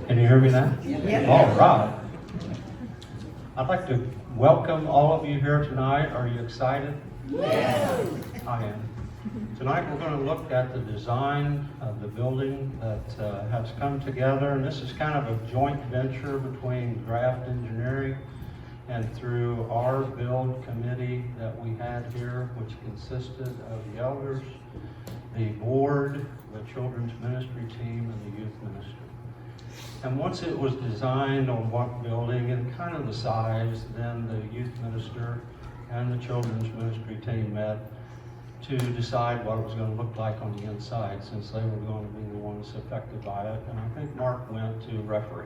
Can you hear me now? Yeah. All right. I'd like to welcome all of you here tonight. Are you excited? Yeah. I am. Tonight we're going to look at the design of the building that has come together, and this is kind of a joint venture between Graft Engineering and through our build committee that we had here, which consisted of the elders, the board, the children's ministry team, and the youth ministry. And once it was designed on what building and kind of the size, then the youth minister and the children's ministry team met to decide what it was going to look like on the inside, since they were going to be the ones affected by it. And I think Mark went to referee.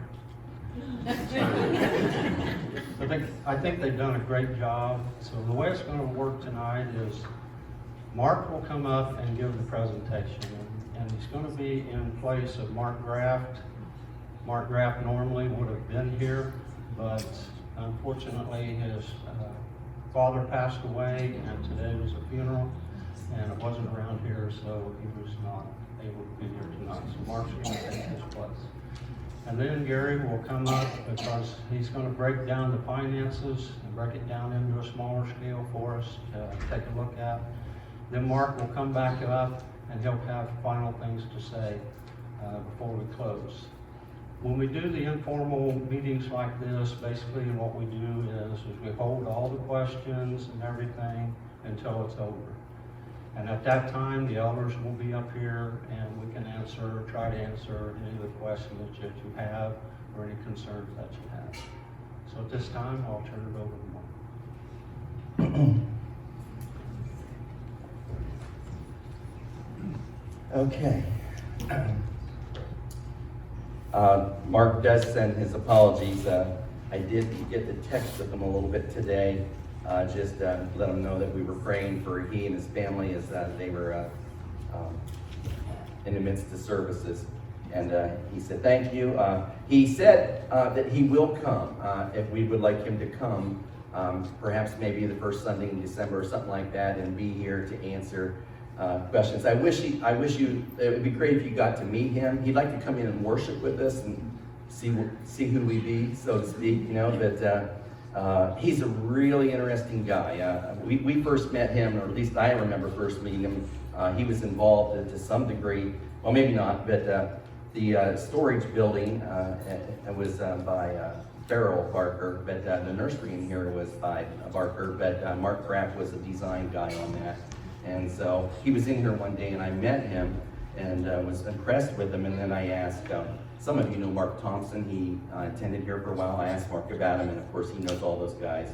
I think they've done a great job. So the way it's going to work tonight is Mark will come up and give the presentation, and he's going to be in place of Mark Graft. Mark Graft normally would have been here, but unfortunately his father passed away, and today was a funeral, and it wasn't around here, so he was not able to be here tonight. So Mark's going to take his place. And then Gary will come up because he's going to break down the finances and break it down into a smaller scale for us to take a look at. Then Mark will come back up and he'll have final things to say before we close. When we do the informal meetings like this, basically what we do is we hold all the questions and everything until it's over. And at that time, the elders will be up here and we can try to answer any of the questions that you have or any concerns that you have. So at this time, I'll turn it over to Mark. Okay. Mark does send his apologies. I did get to text with him a little bit today, just let him know that we were praying for he and his family as they were in the midst of services. And he said, thank you. He said that he will come if we would like him to come, perhaps maybe the first Sunday in December or something like that, and be here to answer questions. I wish it would be great if you got to meet him. He'd like to come in and worship with us and see who we be, so to speak, but he's a really interesting guy. We first met him, or at least I remember first meeting him. He was involved to some degree, well maybe not, but the storage building was by Farrell Barker, but the nursery in here was by Barker, but Mark Graff was a design guy on that. And so he was in here one day and I met him and was impressed with him, and then I asked, some of you know Mark Thompson, he attended here for a while. I asked Mark about him, and of course he knows all those guys,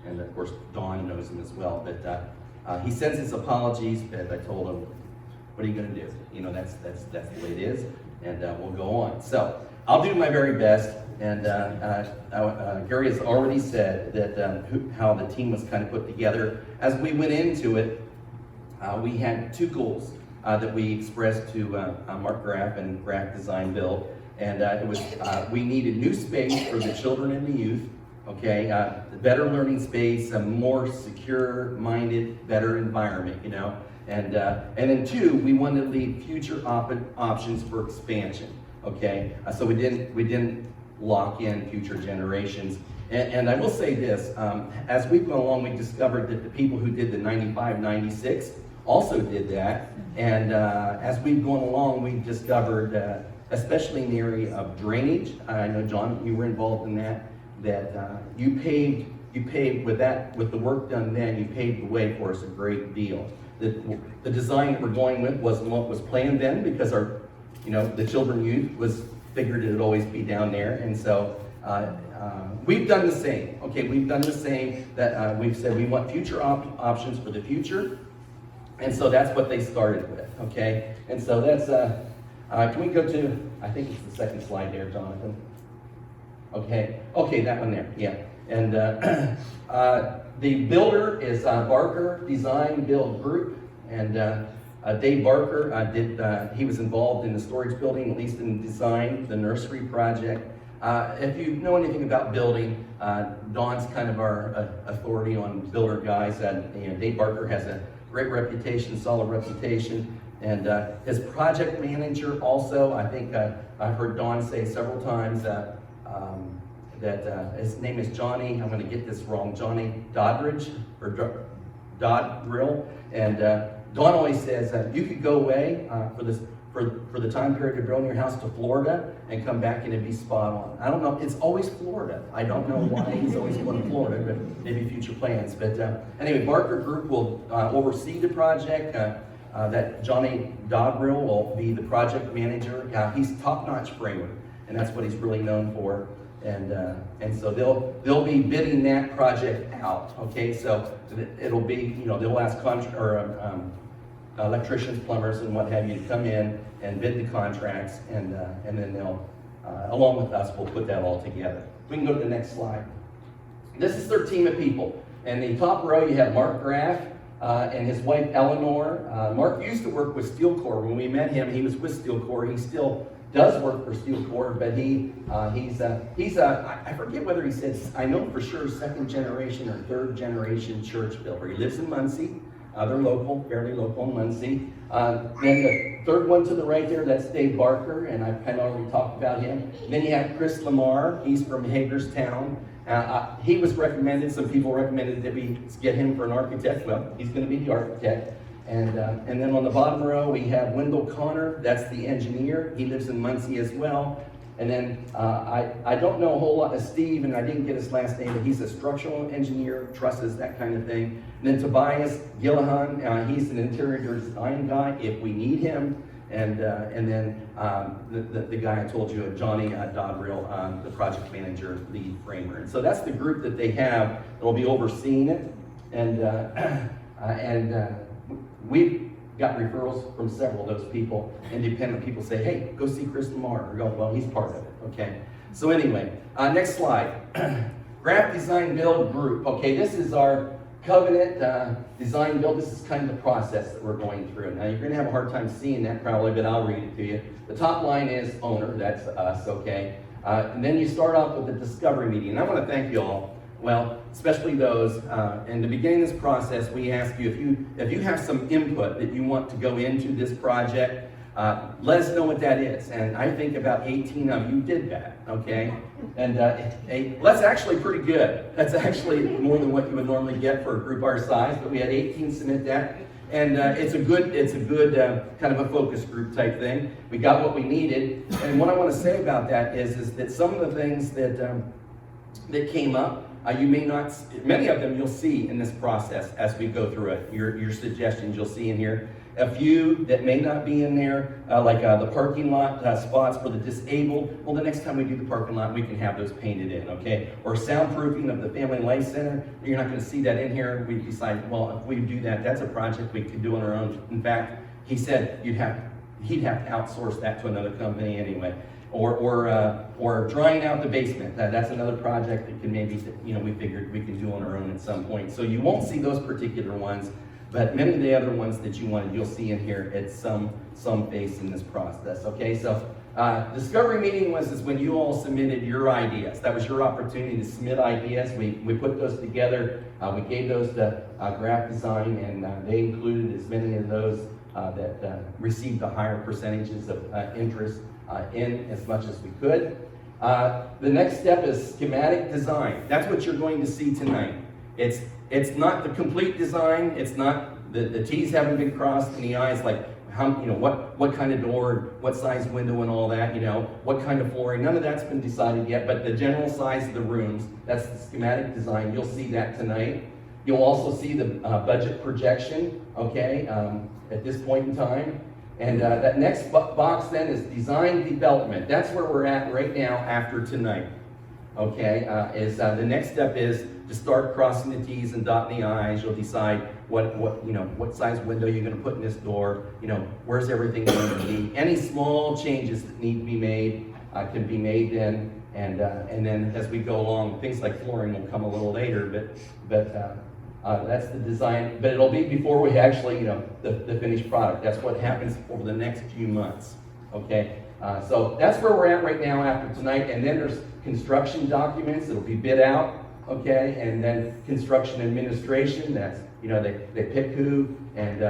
and of course Dawn knows him as well. But he sends his apologies, but I told him, what are you going to do? That's the way it is, and we'll go on. So I'll do my very best, and Gary has already said that how the team was kind of put together. As we went into it, we had two goals that we expressed to Mark Graff and Graff Design Build, and it was we needed new space for the children and the youth, okay, better learning space, a more secure-minded, better environment, and then two, we wanted to leave future options for expansion, okay, so we didn't lock in future generations. And I will say this, as we've gone along, we discovered that the people who did the 95, 96 also did that. And as we've gone along, we discovered, especially in the area of drainage, I know John, you were involved in that you paved with the work done then, you paved the way for us a great deal. The design that we're going with wasn't what was planned then, because our, the children youth was figured it would always be down there. And so we've done the same. Okay, we've done the same. That we've said we want future options for the future, and so that's what they started with. Okay, and so that's. Can we go to? I think it's the second slide there, Jonathan. Okay, that one there. Yeah, and the builder is Barker Design Build Group, and Dave Barker he was involved in the storage building, at least in the design, the nursery project. If you know anything about building, Don's kind of our authority on builder guys. Dave Barker has a great reputation, solid reputation, and his project manager also. I think I've heard Don say several times that his name is Johnny. I'm going to get this wrong. Johnny Doddridge or Doddrill, and Don always says that you could go away for the time period of building your house to Florida and come back and it'd be spot on. I don't know, it's always Florida. I don't know why he's always going to Florida, but maybe future plans. But anyway, Barker Group will oversee the project. That Johnny Doddrill will be the project manager. He's top-notch framer, and that's what he's really known for. And so they'll be bidding that project out. Okay, so it'll be, they'll ask electricians, plumbers, and what have you to come in and bid the contracts, and then they'll, along with us, we'll put that all together. We can go to the next slide. This is their team of people. In the top row, you have Mark Graff and his wife Eleanor. Mark used to work with Steel Corps. When we met him, he was with Steel Corps. He still does work for Steel Corps, but he's I forget whether he said, I know for sure, second generation or third generation church builder. He lives in Muncie. They're local, fairly local in Muncie. Then the third one to the right there, that's Dave Barker, and I've kind of already talked about him. Then you have Chris Lamar. He's from Hagerstown. He was recommended, some people recommended that we get him for an architect. Well, he's going to be the architect. And then on the bottom row, we have Wendell Connor. That's the engineer. He lives in Muncie as well. And then I don't know a whole lot of Steve, and I didn't get his last name, but he's a structural engineer, trusses, that kind of thing. And then Tobias Gillahan, he's an interior design guy if we need him. And then the guy I told you, Johnny Doddrill, the project manager, lead framer. And so that's the group that they have that will be overseeing it. And we've got referrals from several of those people. Independent people say, hey, go see Chris Lamar. Or go, well, he's part of it, okay? So anyway, next slide. Graph Design Build Group. Okay, this is our covenant design build. This is kind of the process that we're going through. Now, you're going to have a hard time seeing that probably, but I'll read it to you. The top line is owner. That's us, okay? And then you start off with the discovery meeting. And I want to thank you all. Well, especially those, in the beginning of this process, we ask you, if you have some input that you want to go into this project, let us know what that is. And I think about 18 of you did that, okay? And that's actually pretty good. That's actually more than what you would normally get for a group our size, but we had 18 submit that. And it's a good kind of a focus group type thing. We got what we needed. And what I want to say about that is that some of the things that came up, you may not, many of them you'll see in this process as we go through it. Your suggestions you'll see in here. A few that may not be in there, like the parking lot spots for the disabled. Well, the next time we do the parking lot, we can have those painted in, okay? Or soundproofing of the Family Life Center. You're not going to see that in here. We decided, well, if we do that, that's a project we could do on our own. In fact, he said he'd have to outsource that to another company anyway. Or drying out the basement. That's another project that can maybe, we figured we can do on our own at some point. So you won't see those particular ones, but many of the other ones that you wanted, you'll see in here at some phase in this process. Okay, so discovery meeting is when you all submitted your ideas. That was your opportunity to submit ideas. We put those together. We gave those to Graph Design, and they included as many of those that received the higher percentages of interest in as much as we could. The next step is schematic design. That's what you're going to see tonight. It's not the complete design. It's not the T's haven't been crossed and the I's, like how, what kind of door, what size window, and all that. What kind of flooring. None of that's been decided yet. But the general size of the rooms, that's the schematic design. You'll see that tonight. You'll also see the budget projection. Okay, at this point in time. And that next box then is design development. That's where we're at right now after tonight. okay, the next step is to start crossing the T's and dotting the I's. You'll decide what size window you're going to put in this door. Where's everything going to be? Any small changes that need to be made can be made then, and then as we go along, things like flooring will come a little later, but that's the design. But it'll be before we actually, the finished product. That's what happens over the next few months. Okay, so that's where we're at right now after tonight, and then there's construction documents. It'll be bid out. Okay, and then construction administration, that's, they pick who, and,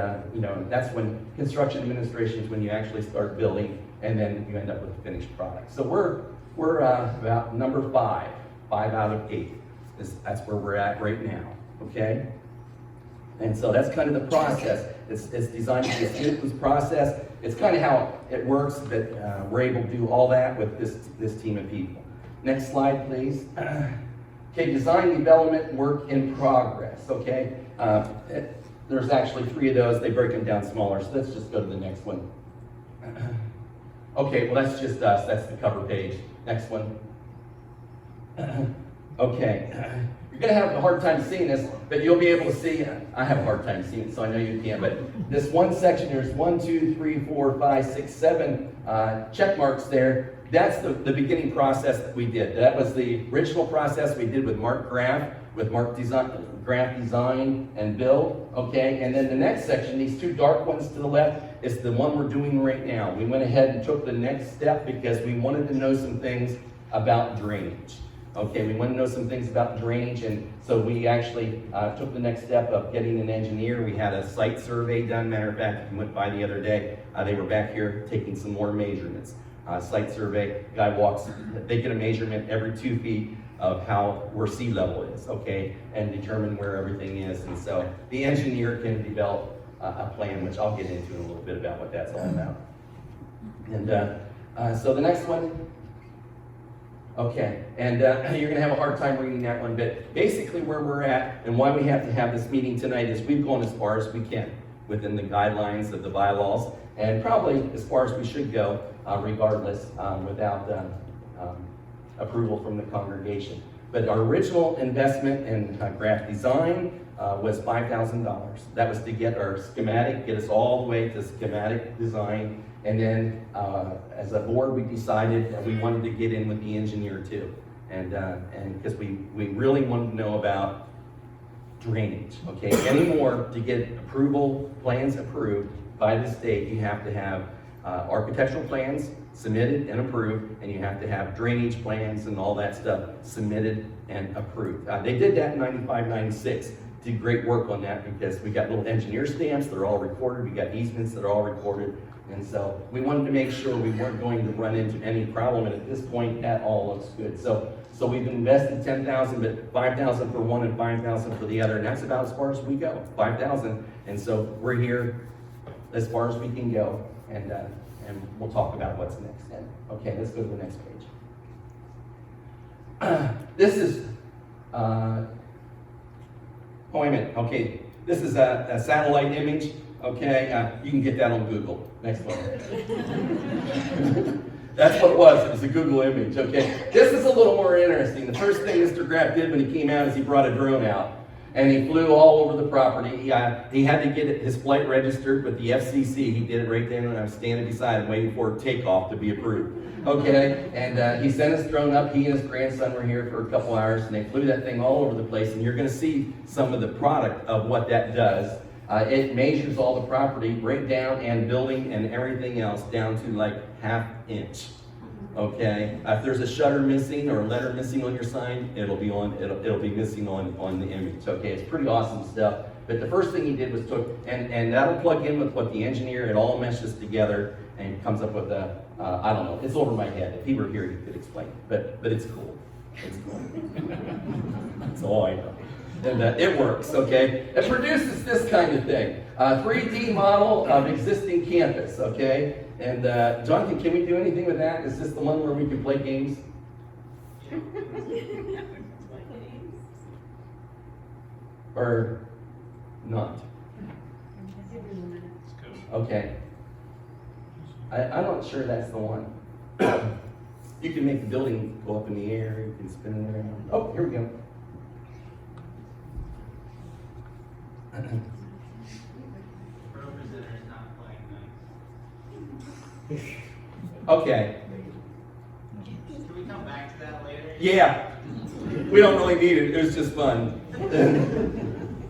that's when construction administration is when you actually start building, and then you end up with a finished product. So we're about number 5 out of 8. That's where we're at right now, okay? And so that's kind of the process. It's designed to be a smooth process. It's kind of how it works, that we're able to do all that with this team of people. Next slide, please. Okay, design development work in progress, okay? There's actually 3 of those. They break them down smaller, so let's just go to the next one. Okay, well, that's just us. That's the cover page. Next one. Okay, you're going to have a hard time seeing this, but you'll be able to see. I have a hard time seeing it, so I know you can, but this one section, there's 1, 2, 3, 4, 5, 6, 7 check marks there. That's the beginning process that we did. That was the original process we did with Mark Graff, Graff Design and Build, okay? And then the next section, these 2 dark ones to the left, is the one we're doing right now. We went ahead and took the next step because we wanted to know some things about drainage. Okay, we wanted to know some things about drainage, and so we actually took the next step of getting an engineer. We had a site survey done. Matter of fact, if you went by the other day, they were back here taking some more measurements. Site survey, guy walks, they get a measurement every 2 feet of where sea level is, okay, and determine where everything is. And so the engineer can develop a plan, which I'll get into in a little bit about what that's all about. And so the next one, okay, and you're gonna have a hard time reading that one, but basically where we're at and why we have to have this meeting tonight is we've gone as far as we can within the guidelines of the bylaws, and probably as far as we should go, regardless, without approval from the congregation. But our original investment in Graff Design was $5,000. That was to get our schematic, get us all the way to schematic design. And then as a board, we decided that we wanted to get in with the engineer too. And because we really wanted to know about drainage, okay? Anymore, to get plans approved by the state, you have to have architectural plans submitted and approved, and you have to have drainage plans and all that stuff submitted and approved. They did that in 95, 96. Did great work on that because we got little engineer stamps, they're all recorded, we got easements that are all recorded, and so we wanted to make sure we weren't going to run into any problem, and at this point, that all looks good. So we've invested $10,000, but $5,000 for one and $5,000 for the other, and that's about as far as we go, $5,000. And so we're here as far as we can go, and we'll talk about what's next then. Okay, let's go to the next page. This is, okay, this is a satellite image, okay? You can get that on Google. Next one. That's what it was. It was a Google image, okay? This is a little more interesting. The first thing Mr. Graff did when he came out is he brought a drone out. And he flew all over the property. He had to get his flight registered with the FCC. He did it right then when I was standing beside him waiting for takeoff to be approved. Okay, and he sent his drone up. He and his grandson were here for a couple hours, and they flew that thing all over the place. And you're going to see some of the product of what that does. It measures all the property right down, and building and everything else down to like ½ inch. Okay, if there's a shutter missing or a letter missing on your sign, it'll be missing on the image. Okay, it's pretty awesome stuff. But the first thing he did was and that'll plug in with what the engineer, it all meshes together and comes up with I don't know, it's over my head. If he were here, he could explain it. But it's cool. It's cool. That's all I know. And it works, okay? It produces this kind of thing. 3D model of existing campus, okay? And Jonathan, can we do anything with that? Is this the one where we can play games? Or not? Okay. I'm not sure that's the one. You can make the building go up in the air, you can spin it around. Oh, here we go. Representative not playing nice. Okay, Can we come back to that later? yeah, we don't really need it, it was just fun.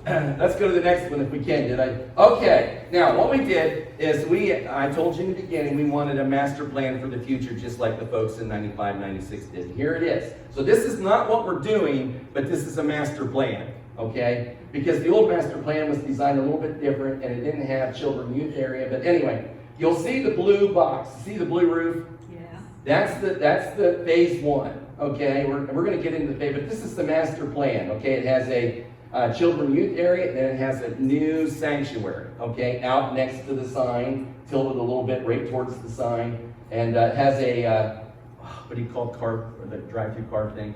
Let's go to the next one if we can, did I? Okay, now what we did is I told you in the beginning, we wanted a master plan for the future just like the folks in 95, 96 did. Here it is. So this is not what we're doing, but this is a master plan, okay? Because the old master plan was designed a little bit different and it didn't have children youth area, but anyway, you'll see the blue box, see the blue roof? Yeah. That's the phase one, okay? We're gonna get into the phase, but this is the master plan, okay? It has a children youth area, and then it has a new sanctuary, okay? Out next to the sign, tilted a little bit right towards the sign, and it has a, what do you call car, or the drive-through car thing?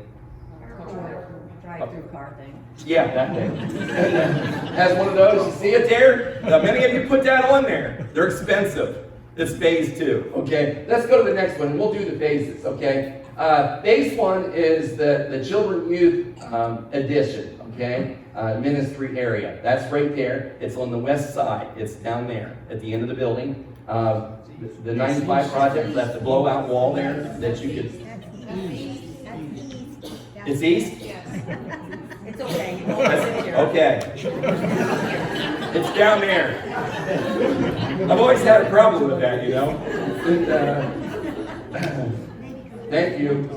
Drive-through car thing. Yeah, that thing. Has one of those, you see it there? Many of you put that on there. They're expensive. It's phase two, okay? Let's go to the next one, and we'll do the phases, okay? Phase one is the children youth edition, okay? Ministry area. That's right there. It's on the west side. It's down there at the end of the building. The 95 project left a blowout wall there that you could. It's east? It's okay. Okay. It's down there. I've always had a problem with that, you know? And, thank you.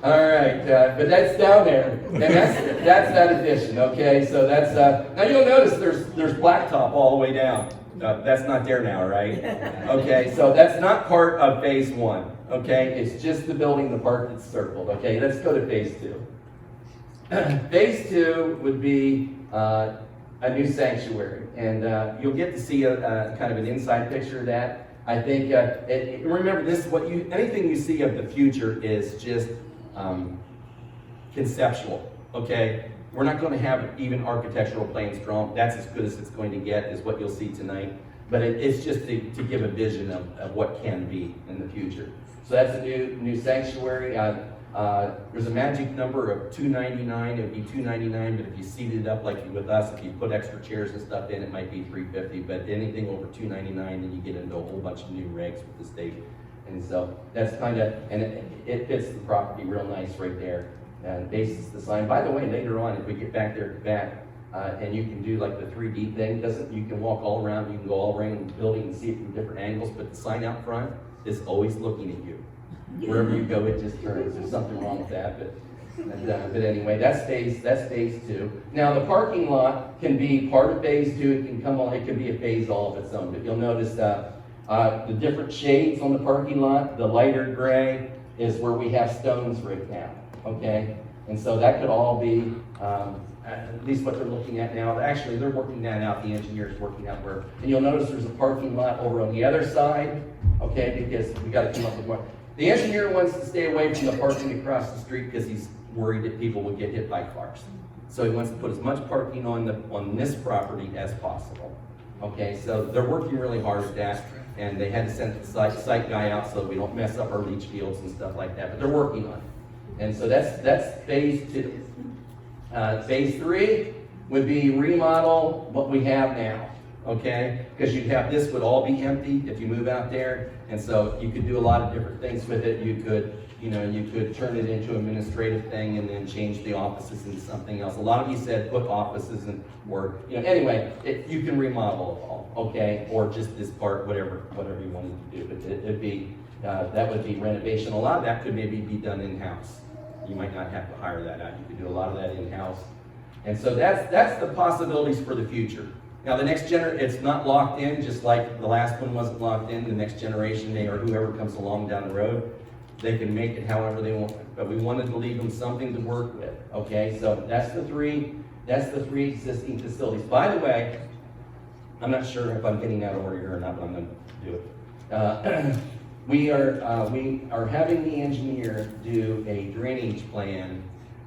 All right, but that's down there, and that's that addition, okay? So that's, now you'll notice there's blacktop all the way down. That's not there now, right? Okay, so that's not part of phase one, okay? It's just the building, the part that's circled, okay? Let's go to phase two. Phase two would be a new sanctuary, and you'll get to see a kind of an inside picture of that. I think, remember this, anything you see of the future is just conceptual, okay? We're not going to have even architectural plans drawn. That's as good as it's going to get, is what you'll see tonight. But it's just to give a vision of what can be in the future. So that's a new sanctuary. There's a magic number of $299. It would be $299, but if you seat it up like with us, if you put extra chairs and stuff in, it might be $350. But anything over $299, then you get into a whole bunch of new regs with the state. And so that's kind of, and it fits the property real nice right there. And bases the sign. By the way, later on, if we get back there at the back, and you can do like the 3D thing, you can walk all around, you can go all around the building and see it from different angles, but the sign out front is always looking at you. Wherever you go, it just turns. There's something wrong with that, but anyway, that's phase two. Now the parking lot can be part of phase two. It can be a phase all of its own. But you'll notice the different shades on the parking lot. The lighter gray is where we have stones right now. Okay, and so that could all be at least what they're looking at now. Actually, they're working that out. The engineer's working out where, and you'll notice there's a parking lot over on the other side. Okay, because we got to come up with more. The engineer wants to stay away from the parking across the street because he's worried that people will get hit by cars. So he wants to put as much parking on this property as possible. Okay, so they're working really hard at that, and they had to send the site guy out so we don't mess up our leach fields and stuff like that. But they're working on it. And so that's phase two. Phase three would be remodel what we have now, okay? Because this would all be empty if you move out there, and so you could do a lot of different things with it. You could turn it into an administrative thing and then change the offices into something else. A lot of you said put offices and anyway, you can remodel it all, okay? Or just this part, whatever you wanted to do. But it'd be that would be renovation. A lot of that could maybe be done in-house. You might not have to hire that out. You could do a lot of that in-house. And so that's the possibilities for the future. Now the next it's not locked in, just like the last one wasn't locked in. The next generation, or whoever comes along down the road, they can make it however they want. But we wanted to leave them something to work with. Okay, so that's the three existing facilities. By the way, I'm not sure if I'm getting out of order here or not, but I'm going to do it. We are having the engineer do a drainage plan,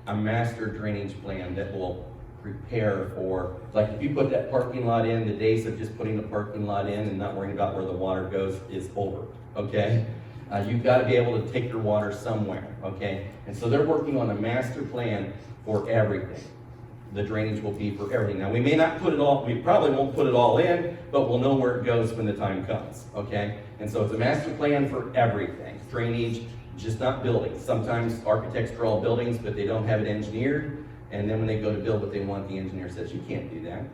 a master drainage plan that will prepare for, like if you put that parking lot in, the days of just putting the parking lot in and not worrying about where the water goes is over, okay? You've got to be able to take your water somewhere, okay? And so they're working on a master plan for everything. The drainage will be for everything. Now, we may not put it all, we probably won't put it all in, but we'll know where it goes when the time comes, okay? And so it's a master plan for everything. Drainage, just not buildings. Sometimes architects draw buildings, but they don't have it engineered, and then when they go to build what they want, the engineer says, you can't do that.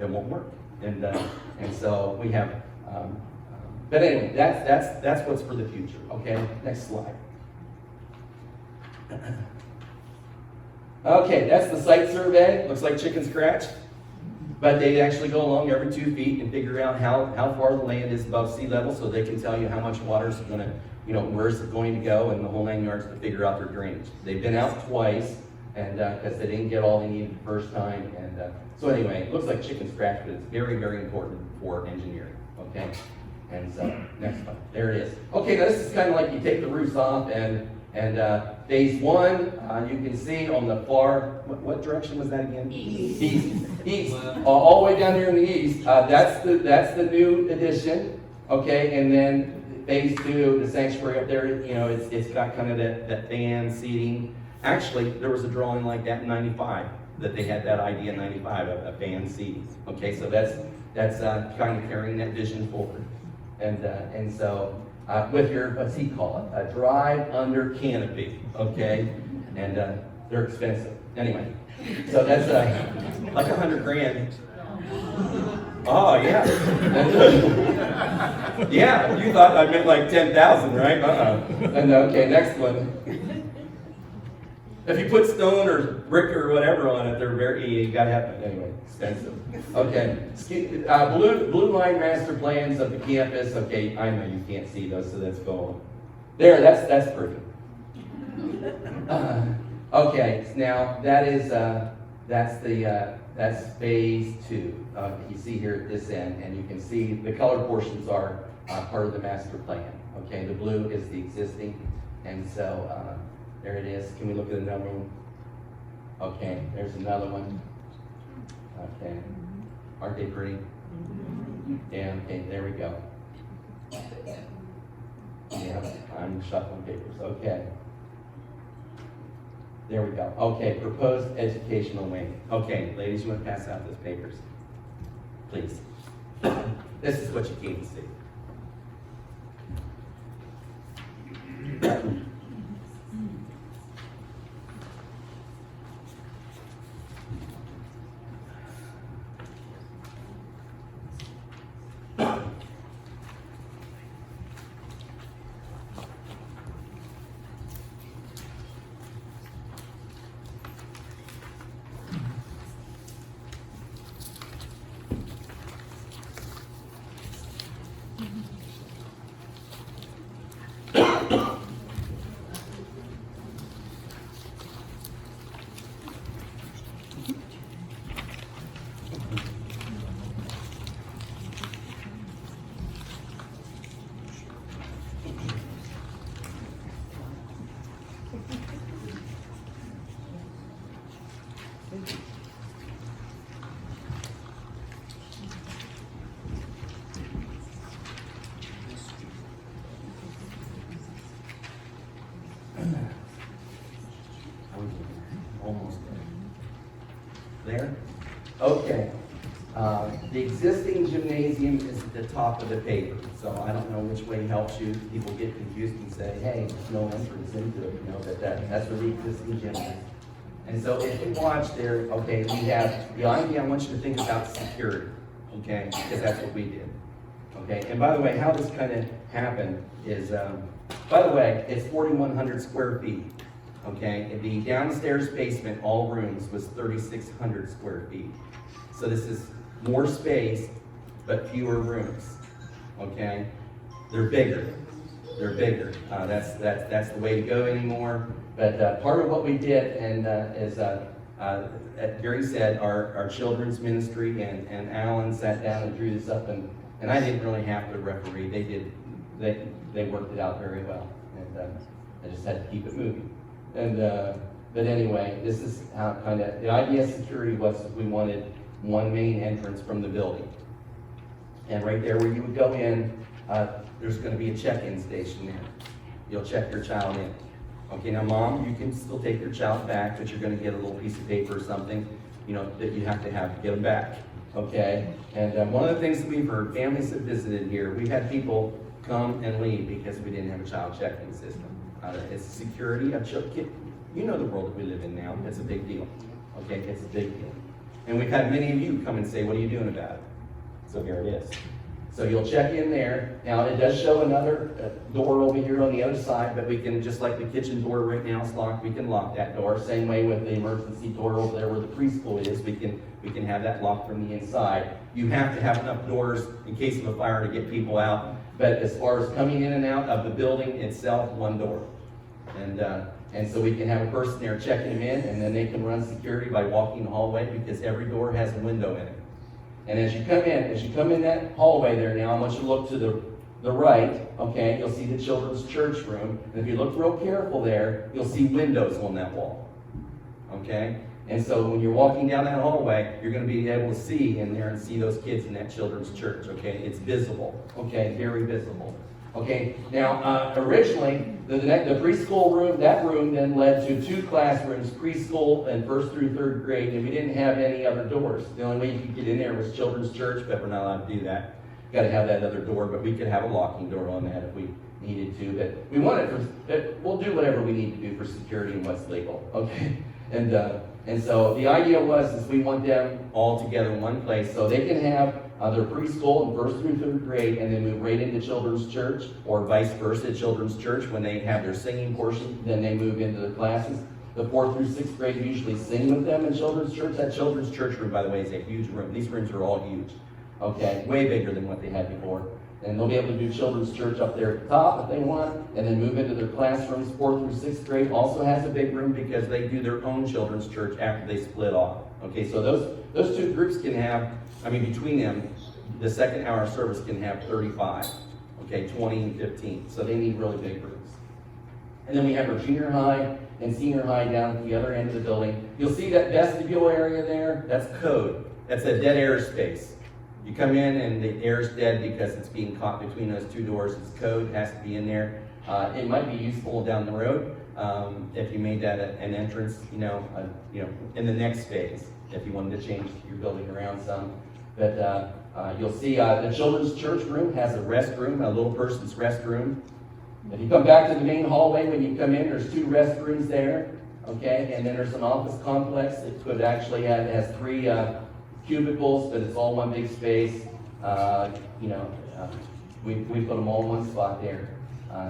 It won't work. And so we have, but anyway, that's what's for the future, okay? Next slide. Okay, that's the site survey. Looks like chicken scratch. But they actually go along every 2 feet and figure out how far the land is above sea level, so they can tell you how much water is going to, where's it going to go, and the whole 9 yards to figure out their drainage. They've been out twice, and because they didn't get all they needed the first time. And so anyway, it looks like chicken scratch, but it's very, very important for engineering, okay? And so, next one, there it is. Okay, now this is kind of like you take the roofs off, and phase one, you can see on the far, what direction was that again? East. East. All the way down here in the east. That's the new addition. Okay, and then phase two, the sanctuary up there. It's got kind of that fan seating. Actually, there was a drawing like that in '95 that they had that idea in '95 of a fan seating. Okay, so that's kind of carrying that vision forward. And so. With your, what's he call it? A drive under canopy, okay? And they're expensive. Anyway, so that's like $100 grand. Oh, yeah. Yeah, you thought I meant like 10,000, right? And okay, next one. If you put stone or brick or whatever on it, you gotta have it anyway, expensive. Okay, blue line master plans of the campus. Okay, I know you can't see those, so let's go on. There, that's pretty. Okay, now that's phase two. You see here at this end, and you can see the color portions are part of the master plan. Okay, the blue is the existing, and so there it is. Can we look at another one? Okay, there's another one. Okay. Aren't they pretty? Yeah, okay, there we go. Yeah, I'm shuffling papers. Okay. There we go. Okay, proposed educational wing. Okay, ladies, you want to pass out those papers? Please. This is what you came to see. Almost there. Okay. The existing gymnasium is at the top of the paper, so I don't know which way helps you. People get confused and say, hey, there's no entrance into it, but that's where the existing gym is. And so if you watch there, okay, we have the idea. I want you to think about security, okay, because that's what we did. Okay, and by the way, how this kind of happened is, by the way, it's 4,100 square feet. Okay, the downstairs basement, all rooms, was 3,600 square feet. So this is more space, but fewer rooms. Okay, they're bigger. They're bigger. That's the way to go anymore. But part of what we did, and is Gary said, our children's ministry and Alan sat down and drew this up, and I didn't really have to referee. They worked it out very well, and I just had to keep it moving. And but anyway, this is how kind of the idea of security was. We wanted one main entrance from the building, and right there where you would go in, there's gonna be a check-in station there. You'll check your child in. Okay, now mom, you can still take your child back, but you're gonna get a little piece of paper or something, you know, that you have to get them back. Okay, and one of the things that we've heard, families that visited here, we've had people come and leave because we didn't have a child check-in system. It's security of children. You know the world that we live in now. It's a big deal. Okay, it's a big deal. And we've had many of you come and say, what are you doing about it? So here it is. So you'll check in there. Now it does show another door over here on the other side, but we can, just like the kitchen door right now is locked, we can lock that door. Same way with the emergency door over there where the preschool is, we can have that locked from the inside. You have to have enough doors in case of a fire to get people out. But as far as coming in and out of the building itself, one door. And so we can have a person there checking them in, and then they can run security by walking the hallway because every door has a window in it. And as you come in that hallway there now, I want you to look to the right, okay, you'll see the children's church room. And if you look real careful there, you'll see windows on that wall, okay? And so when you're walking down that hallway, you're going to be able to see in there and see those kids in that children's church, okay? It's visible, okay, very visible. Okay, now originally, the preschool room, that room then led to 2 classrooms, preschool and 1st through 3rd grade, and we didn't have any other doors. The only way you could get in there was children's church, but we're not allowed to do that. Got to have that other door, but we could have a locking door on that if we needed to. But we want it we'll do whatever we need to do for security and what's legal, okay? And so the idea is we want them all together in one place so they can have their preschool in 1st through 3rd grade and then move right into children's church, or vice versa, children's church. When they have their singing portion, then they move into the classes. The 4th through 6th grade usually sing with them in children's church. That children's church room, by the way, is a huge room. These rooms are all huge, okay, way bigger than what they had before. And they'll be able to do children's church up there at the top if they want, and then move into their classrooms. 4th through 6th grade also has a big room because they do their own children's church after they split off. Okay, so those 2 groups can have, between them, the second hour service can have 35, okay, 20 and 15. So they need really big rooms. And then we have our junior high and senior high down at the other end of the building. You'll see that vestibule area there, that's code. That's a dead air space. You come in and the air is dead because it's being caught between those 2 doors. It's code, it has to be in there. It might be useful down the road if you made that an entrance, in the next phase, if you wanted to change your building around some. But you'll see the children's church room has a restroom, a little person's restroom. If you come back to the main hallway, when you come in, there's 2 restrooms there, okay? And then there's an office complex. It could actually has 3 cubicles, but it's all one big space. We put them all in one spot there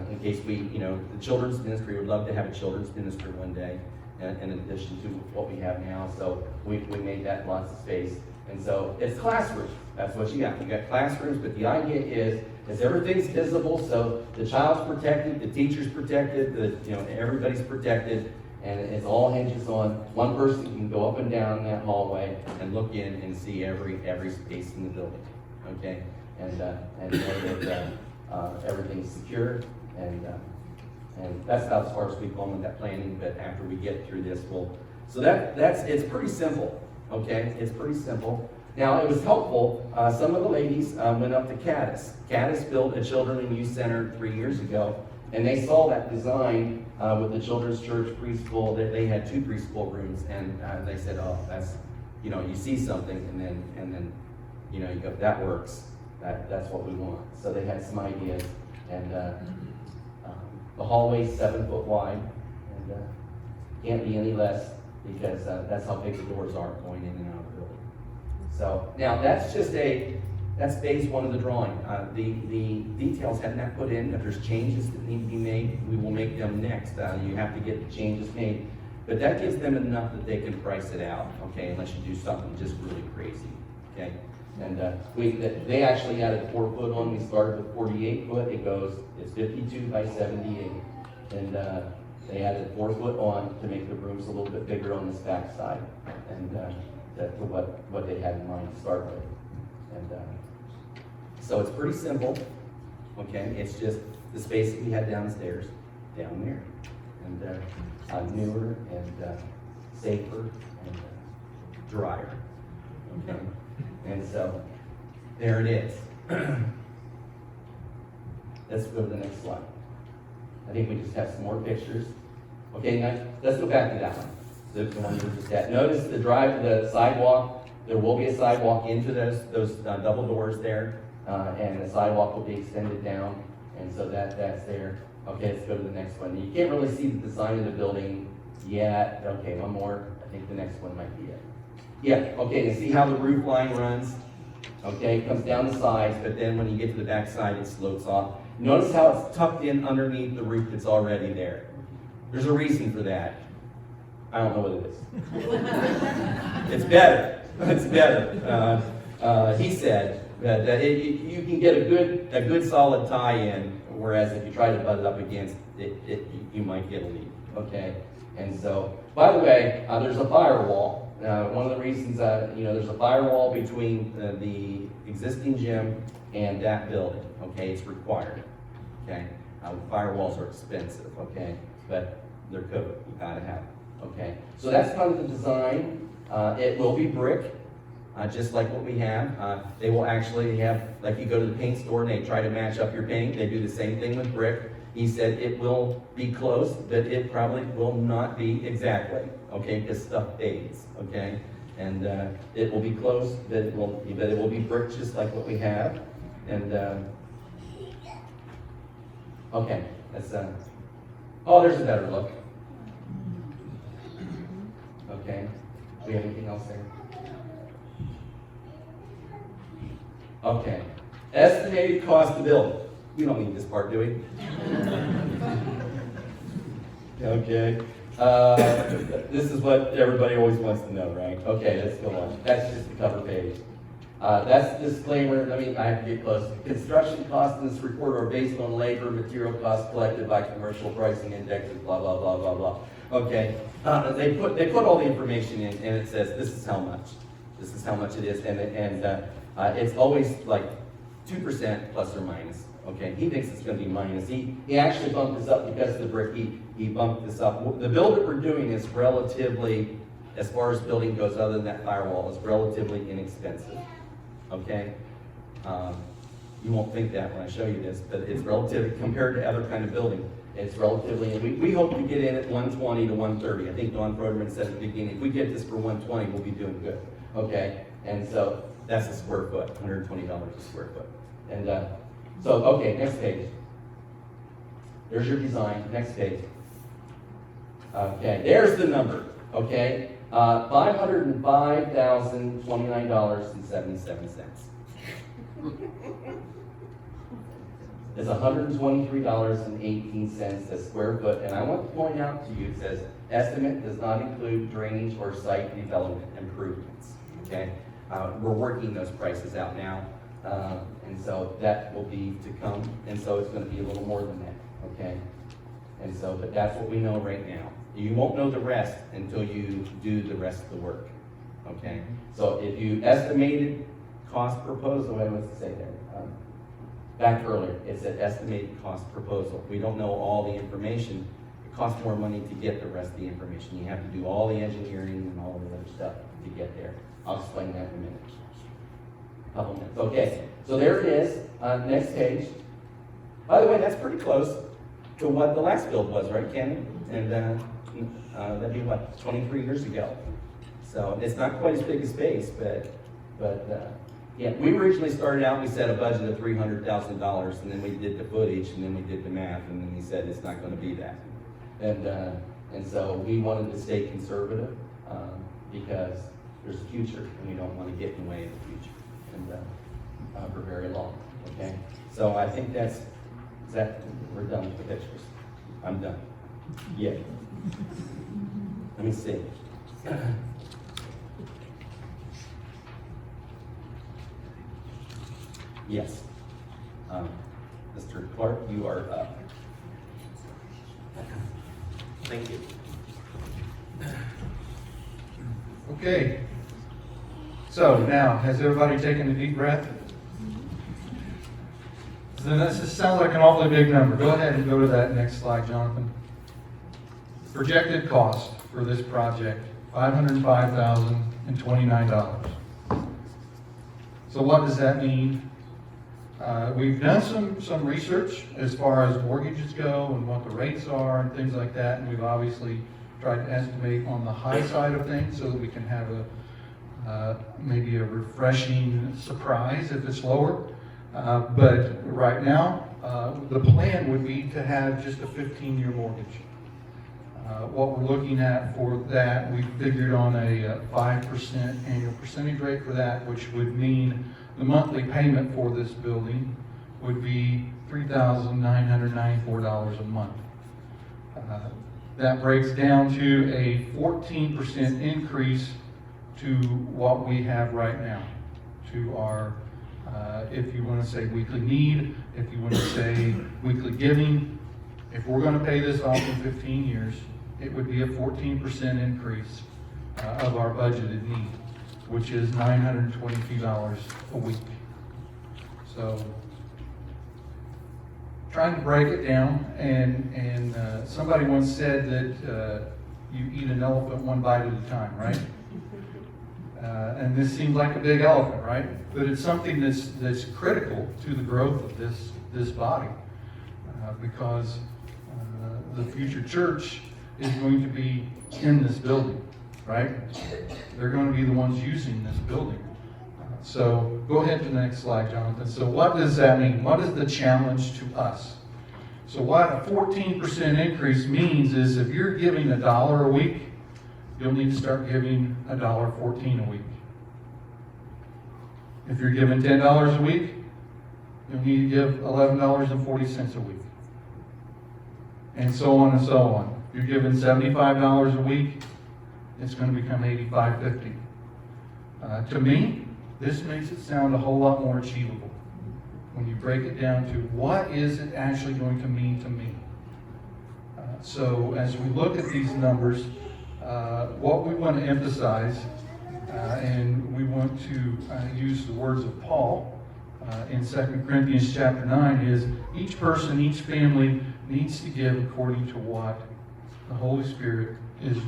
in case the children's ministry would love to have a children's ministry one day, in addition to what we have now. So we made that lots of space. And so it's classrooms. That's what you got. You got classrooms, but the idea is everything's visible, so the child's protected, the teacher's protected, everybody's protected. And it all hinges on one person can go up and down that hallway and look in and see every space in the building, okay? And know that everything's secure, and that's about as far as we've gone with that planning. But after we get through this, it's pretty simple, okay? It's pretty simple. Now it was helpful. Some of the ladies went up to Caddis. Caddis built a children and youth center 3 years ago. And they saw that design with the children's church preschool, that they had 2 preschool rooms, and they said, oh, that's, you see something, and then you go, that works, that's what we want. So they had some ideas, and the hallway's 7 foot wide, and can't be any less because that's how big the doors are going in and out of the building. So now that's phase 1 of the drawing. The details hadn't been put in. If there's changes that need to be made, we will make them next. You have to get the changes made. But that gives them enough that they can price it out, okay, unless you do something just really crazy, okay? And they actually added 4 foot on. We started with 48 foot. It's 52 by 78. And they added 4 foot on to make the rooms a little bit bigger on this back side, and to what they had in mind to start with. And so it's pretty simple, okay? It's just the space that we had downstairs, down there, and newer and safer and drier, okay? And so there it is. Let's go to the next slide. I think we just have some more pictures. Okay, now, let's go back to that one. The one you were just at. Notice the sidewalk. There will be a sidewalk into those double doors there, and the sidewalk will be extended down, and so that's there. Okay, let's go to the next one. You can't really see the design of the building yet. Okay, one more. I think the next one might be it. Yeah, okay, you see how the roof line runs? Okay, it comes down the sides, but then when you get to the back side, it slopes off. Notice how it's tucked in underneath the roof that's already there. There's a reason for that. I don't know what it is. It's better. It's better. He said that you can get a good solid tie-in, whereas if you try to butt it up against it, you might get a leak. Okay, and so, by the way, there's a firewall. One of the reasons, there's a firewall between the existing gym and that building. Okay, it's required. Okay, firewalls are expensive. Okay, but they're good. You gotta have it. Okay, so that's kind of the design. It will be brick, just like what we have. They will actually have, like you go to the paint store and they try to match up your paint. They do the same thing with brick. He said it will be close, but it probably will not be exactly, okay, because stuff fades, okay? And it will be close, but it will be brick just like what we have. And, okay, that's, there's a better look. Okay, do we have anything else there? Okay, estimated cost to build. We don't need this part, do we? Okay. This is what everybody always wants to know, right? Okay, let's go on. That's just the cover page. That's the disclaimer. I have to get close. Construction costs in this report are based on labor, material costs collected by commercial pricing indexes, blah, blah, blah, blah, blah. Okay. They put all the information in, and it says this is how much. This is how much it is, and it's always like 2% plus or minus. Okay, he thinks it's going to be minus. He actually bumped this up because of the brick. He bumped this up. The build that we're doing is relatively, as far as building goes, other than that firewall, is relatively inexpensive. Okay, you won't think that when I show you this, but it's relative compared to other kind of building. It's relatively, and we hope to get in at 120 to 130. I think Don Froderman said at the beginning, if we get this for 120, we'll be doing good. Okay, and so that's a square foot, $120 a square foot, and. So, okay, next page. There's your design, next page. Okay, there's the number, okay? $505,029.77. It's $123.18 a square foot, and I want to point out to you, it says, estimate does not include drainage or site development improvements, okay? We're working those prices out now. And so that will be to come, and so it's going to be a little more than that, okay? And so, but that's what we know right now. You won't know the rest until you do the rest of the work, okay? So if you estimated cost proposal, what was it say there? Back earlier, it said estimated cost proposal. We don't know all the information. It costs more money to get the rest of the information. You have to do all the engineering and all the other stuff to get there. I'll explain that in a minute. Couple minutes. Okay, so there it is. Next page. By the way, that's pretty close to what the last build was, right, Kenny? And that'd be what, 23 years ago. So it's not quite as big a space, but yeah. We originally started out. We set a budget of $300,000, and then we did the footage, and then we did the math, and then we said it's not going to be that. And so we wanted to stay conservative because there's a future, and we don't want to get in the way of the future. And for very long, okay? So I think that's we're done with the pictures. I'm done. Yeah. Let me see. Yes. Mr. Clark, you are up. Thank you. Okay. So now, has everybody taken a deep breath? Then this sounds like an awfully big number. Go ahead and go to that next slide, Jonathan. Projected cost for this project, $505,029. So what does that mean? We've done some research as far as mortgages go and what the rates are and things like that, and we've obviously tried to estimate on the high side of things so that we can have maybe a refreshing surprise if it's lower. But right now, the plan would be to have just a 15-year mortgage. What we're looking at for that, we figured on a 5% annual percentage rate for that, which would mean the monthly payment for this building would be $3,994 a month. That breaks down to a 14% increase to what we have right now, to our, if you want to say weekly need, if you want to say weekly giving. If we're going to pay this off in 15 years, it would be a 14% increase of our budgeted need, which is $922 a week. So, trying to break it down, and somebody once said that you eat an elephant one bite at a time, right? And this seems like a big elephant, right? But it's something that's critical to the growth of this body, because the future church is going to be in this building, right? They're going to be the ones using this building. So go ahead to the next slide, Jonathan. So what does that mean? What is the challenge to us? So what a 14% increase means is if you're giving $1 a week, you'll need to start giving $1.14 a week. If you're giving $10 a week, you'll need to give $11.40 a week. And so on and so on. If you're giving $75 a week, it's going to become $85.50. To me, this makes it sound a whole lot more achievable when you break it down to what is it actually going to mean to me. So as we look at these numbers, what we want to emphasize, and we want to use the words of Paul in 2 Corinthians chapter 9, is each person, each family needs to give according to what the Holy Spirit is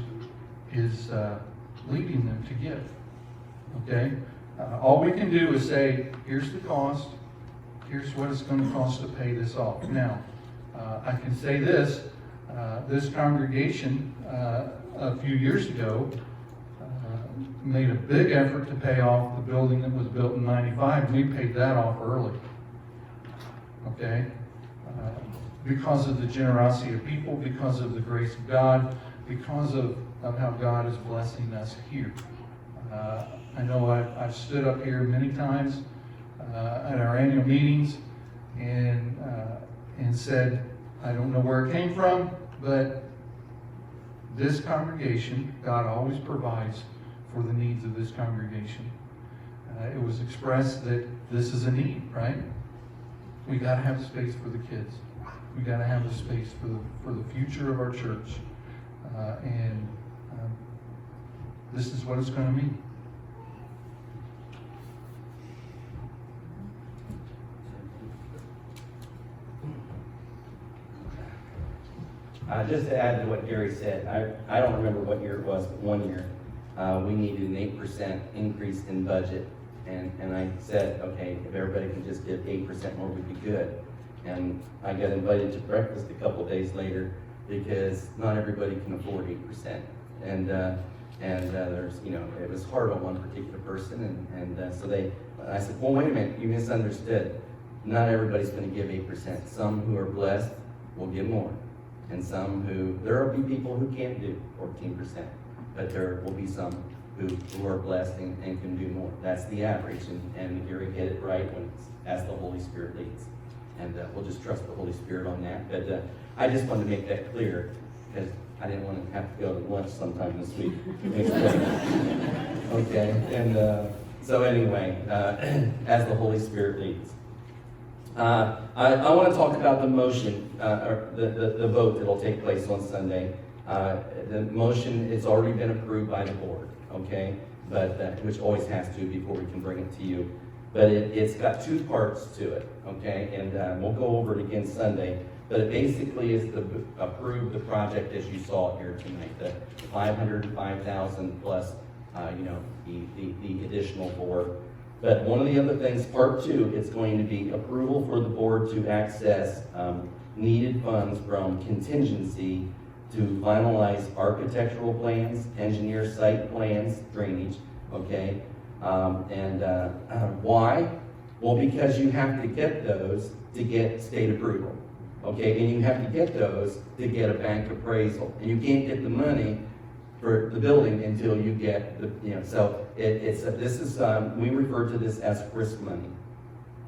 leading them to give. Okay? All we can do is say, here's the cost, here's what it's going to cost to pay this off. Now, I can say this, this congregation a few years ago made a big effort to pay off the building that was built in '95. We paid that off early. Okay? Because of the generosity of people, because of the grace of God, because of how God is blessing us here. I know I've stood up here many times at our annual meetings and said, I don't know where it came from, but this congregation, God always provides for the needs of this congregation. It was expressed that this is a need, right? We got to have space for the kids. We got to have the space for the future of our church, and this is what it's going to mean. Just to add to what Gary said, I don't remember what year it was, but one year we needed an 8% increase in budget, and I said, okay, if everybody can just give 8% more, we'd be good. And I got invited to breakfast a couple of days later because not everybody can afford 8%. And there's, it was hard on one particular person, so I said, well, wait a minute, you misunderstood. Not everybody's going to give 8%. Some who are blessed will give more. And there will be people who can't do 14%, but there will be some who are blessed and can do more. That's the average, and Gary hit it right as the Holy Spirit leads. And we'll just trust the Holy Spirit on that. But I just wanted to make that clear, because I didn't want to have to go to lunch sometime this week. Okay, and so anyway, as the Holy Spirit leads. I want to talk about the motion, or the vote that will take place on Sunday. The motion has already been approved by the board, okay? But which always has to before we can bring it to you. But it's got two parts to it, okay? And we'll go over it again Sunday. But it basically is to approve the project as you saw it here tonight, the $505,000 plus, the additional for But one of the other things, part two, is going to be approval for the board to access needed funds from contingency to finalize architectural plans, engineer site plans, drainage, okay? Why? Well, because you have to get those to get state approval, okay? And you have to get those to get a bank appraisal. And you can't get the money for the building until you get the, so we refer to this as risk money,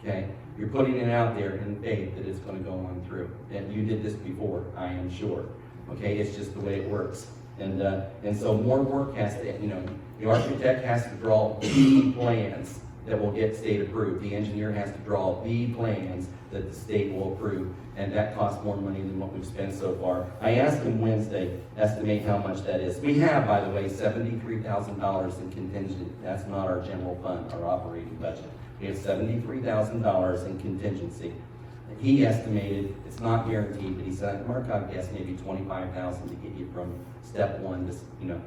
okay? You're putting it out there in faith that it's gonna go on through. And you did this before, I am sure, okay? It's just the way it works. And so more work has to, the architect has to draw the plans that will get state approved. The engineer has to draw the plans that the state will approve, and that costs more money than what we've spent so far. I asked him Wednesday, estimate how much that is. We have, by the way, $73,000 in contingent. That's not our general fund, our operating budget. We have $73,000 in contingency. He estimated, it's not guaranteed, but he said, Mark, I guess maybe $25,000 to get you from step one to,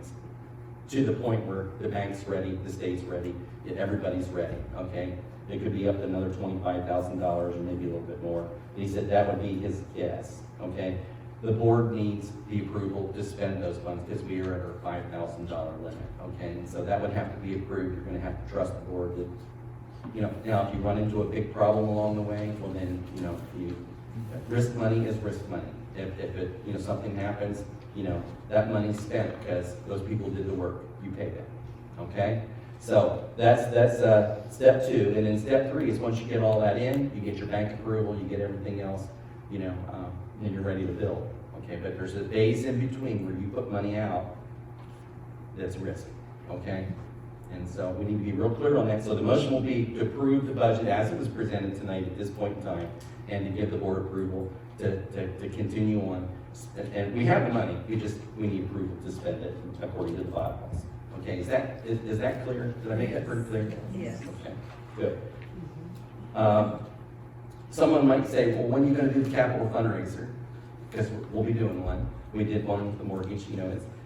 to the point where the bank's ready, the state's ready, everybody's ready, okay? It could be up to another $25,000 or maybe a little bit more. He said that would be his guess, okay? The board needs the approval to spend those funds because we are at our $5,000 limit, okay? And so that would have to be approved. You're gonna have to trust the board that, now if you run into a big problem along the way, well then, risk money is risk money. If it, something happens, that money's spent because those people did the work, you pay them, okay? So that's step two, and then step three is once you get all that in, you get your bank approval, you get everything else, and you're ready to build, okay? But there's a phase in between where you put money out that's risk, okay? And so we need to be real clear on that. So the motion will be to approve the budget as it was presented tonight at this point in time, and to give the board approval to continue on. And we have the money, we need approval to spend it according to the bylaws. Okay, is that clear? Did I make that pretty clear? Yes. Okay, good. Someone might say, well, when are you gonna do the capital fundraiser? Because we'll be doing one. We did one with the mortgage,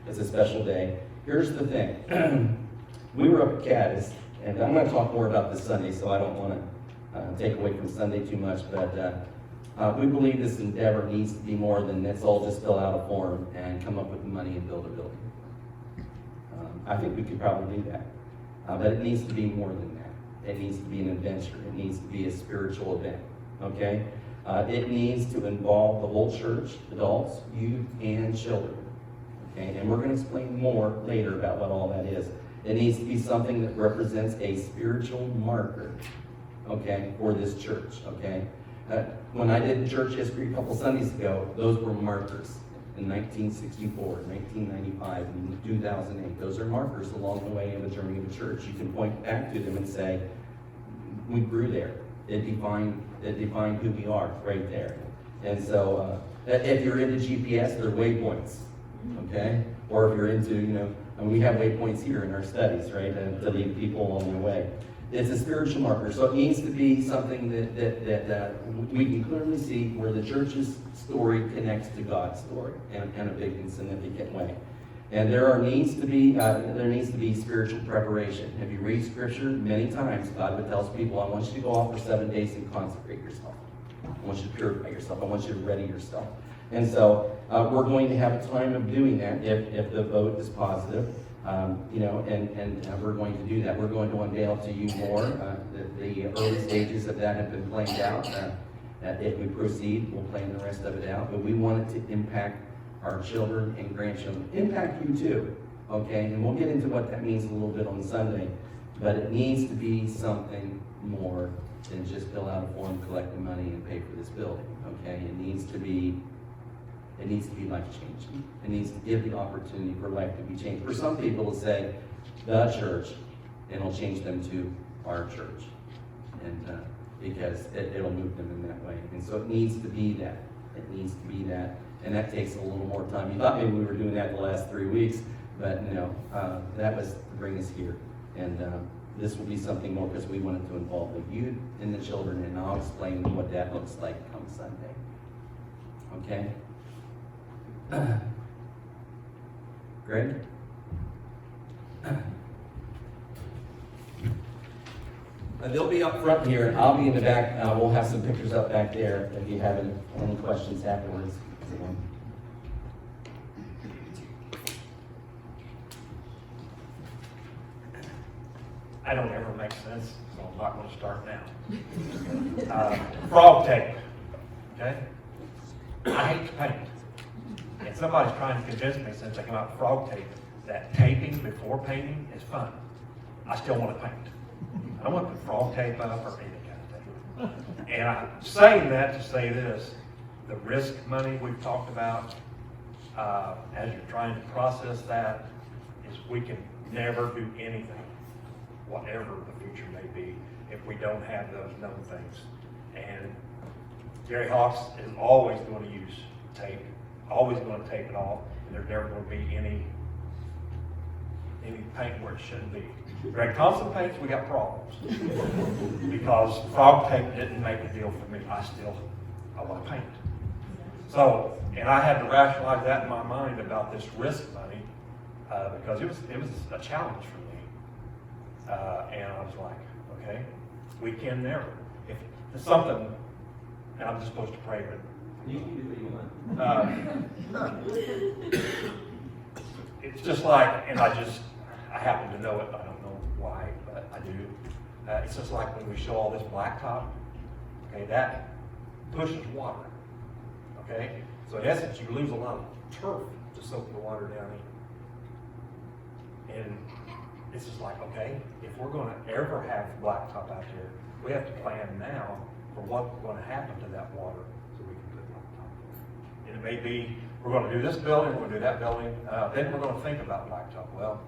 it's a special day. Here's the thing. We were up at Caddis, and I'm gonna talk more about this Sunday, so I don't wanna take away from Sunday too much, but we believe this endeavor needs to be more than let's all just fill out a form and come up with the money and build a building. I think we could probably do that, but it needs to be more than that. It needs to be an adventure. It needs to be a spiritual event, okay? It needs to involve the whole church, adults, youth, and children, okay? And we're gonna explain more later about what all that is. It needs to be something that represents a spiritual marker, okay, for this church, okay? When I did church history a couple Sundays ago, those were markers. In 1964, 1995, and 2008. Those are markers along the way of the journey of the church. You can point back to them and say, we grew there. It defined who we are right there. And so, if you're into GPS, they're waypoints, okay? Or if you're into, and we have waypoints here in our studies, right, to lead people along the way. It's a spiritual marker, so it needs to be something that we can clearly see where the church's story connects to God's story in a big and significant way. And there needs to be spiritual preparation. If you read Scripture, many times God would tell people, I want you to go off for 7 days and consecrate yourself. I want you to purify yourself. I want you to ready yourself. And so we're going to have a time of doing that if the vote is positive. And we're going to do that. We're going to unveil to you more. The early stages of that have been planned out. If we proceed, we'll plan the rest of it out. But we want it to impact our children and grandchildren. Impact you too, okay? And we'll get into what that means a little bit on Sunday. But it needs to be something more than just fill out a form, collect the money, and pay for this building, okay? It needs to be life-changing. It needs to give the opportunity for life to be changed. For some people to say, the church, and it'll change them to our church. And because it'll move them in that way. And so it needs to be that. It needs to be that. And that takes a little more time. You thought maybe we were doing that the last 3 weeks, but no, that was to bring us here. And this will be something more because we wanted to involve the youth and the children, and I'll explain what that looks like come Sunday. Okay? Greg? They'll be up front here, I'll be in the back, we'll have some pictures up back there if you have any questions afterwards. I don't ever make sense, so I'm not gonna start now. Frog tape, okay? I hate to paint. And somebody's trying to convince me since I came out with frog tape that taping before painting is fun. I still wanna paint. I don't wanna put frog tape up or any kind of tape. And I'm saying that to say this, the risk money we've talked about, as you're trying to process that, is we can never do anything, whatever the future may be, if we don't have those known things. And Gary Hawks is always going to use tape, always going to tape it off, and there's never going to be any paint where it shouldn't be. Greg Thompson paints, we got problems. Because frog tape didn't make a deal for me. I want to paint. So, and I had to rationalize that in my mind about this risk money, because it was a challenge for me. And I was like, okay, we can never. If there's something, and I'm just supposed to pray, but You can do what you want. it's just like, and I happen to know it, I don't know why, but I do. It's just like when we show all this blacktop, okay, that pushes water, okay? So in essence, you lose a lot of turf to soak the water down in. And it's just like, okay, if we're gonna ever have blacktop out there, we have to plan now for what's gonna happen to that water so we can put blacktop there. And it may be, we're gonna do this building, we're gonna do that building, then we're gonna think about blacktop. Well,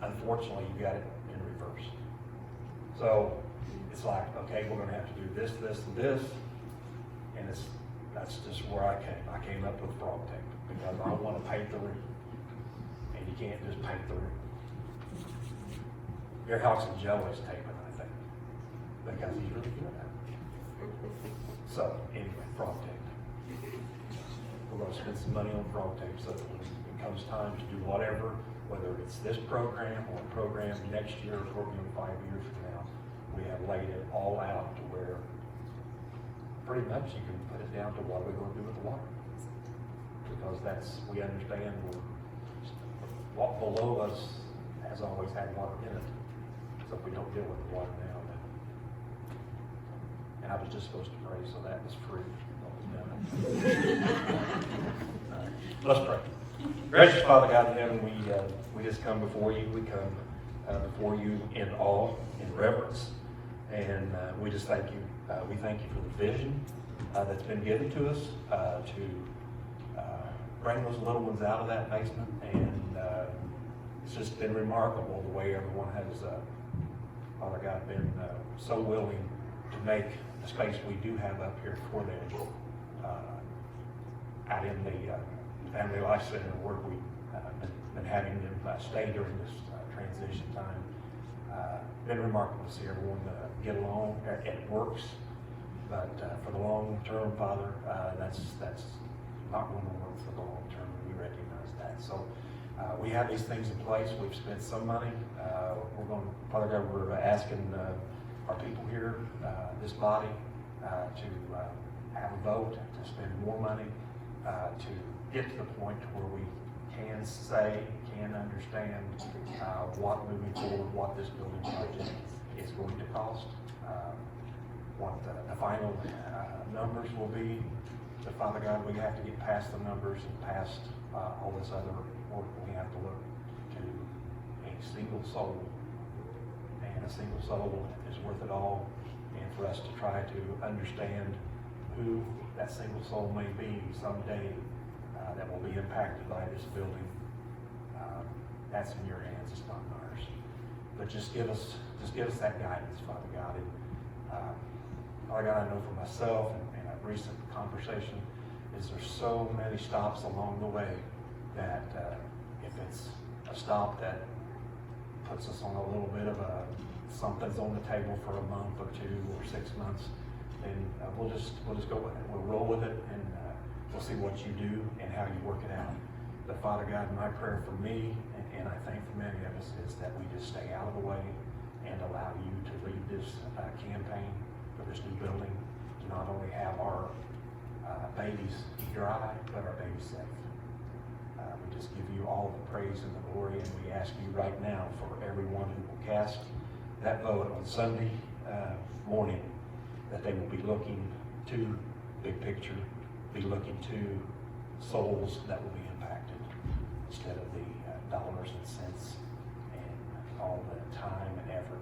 unfortunately, you got it in reverse. So it's like, okay, we're gonna have to do this, this, and this, and that's just where I came. I came up with frog tape because I wanna paint the room. And you can't just paint the room. Gary Hawks and Joe is taping, I think, because he's really good at it. So, anyway, frog tape. We're gonna spend some money on frog tape so that when it comes time to do whatever, whether it's this program or a program next year, or a program 5 years from now, we have laid it all out to where pretty much you can put it down to what are we gonna do with the water? Because we understand what below us has always had water in it. So if we don't deal with the water now, then. And I was just supposed to pray, so that was free. Let's pray. Gracious Father God in heaven, we just come before you. We come before you in awe, in reverence, and we just thank you. We thank you for the vision that's been given to us to bring those little ones out of that basement, and it's just been remarkable the way everyone has, Father God, been so willing to make the space we do have up here for them out in the Family Life Center where we've been having them stay during this transition time. Been remarkable to see everyone get along. It works, but for the long term, Father, that's not going to work for the long term. We recognize that. So we have these things in place. We've spent some money. Father God, we're asking our people here, this body, to have a vote to spend more money to get to the point where we can say, can understand what moving forward, what this building project is going to cost, what the final numbers will be. But Father God, we have to get past the numbers and past all this other work. We have to look to a single soul, and a single soul is worth it all. And for us to try to understand who that single soul may be someday that will be impacted by this building, that's in your hands, it's not in ours. But just give us that guidance, Father God. And Father God, I know for myself and a recent conversation is there's so many stops along the way that if it's a stop that puts us on a little bit of something's on the table for a month or 2 or 6 months, then we'll just go with it. We'll roll with it, and we'll see what you do and how you work it out. But Father God, my prayer for me, and I think for many of us, is that we just stay out of the way and allow you to lead this this new building to not only have our babies dry, but our babies safe. We just give you all the praise and the glory, and we ask you right now for everyone who will cast that vote on Sunday morning, that they will be looking to big picture, be looking to souls that will be impacted instead of the dollars and cents and all the time and effort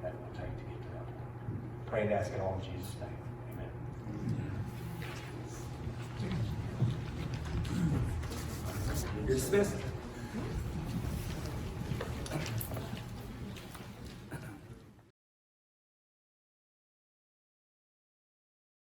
that it will take to get to that point. Pray and ask it all in Jesus' name. Amen. You're dismissed.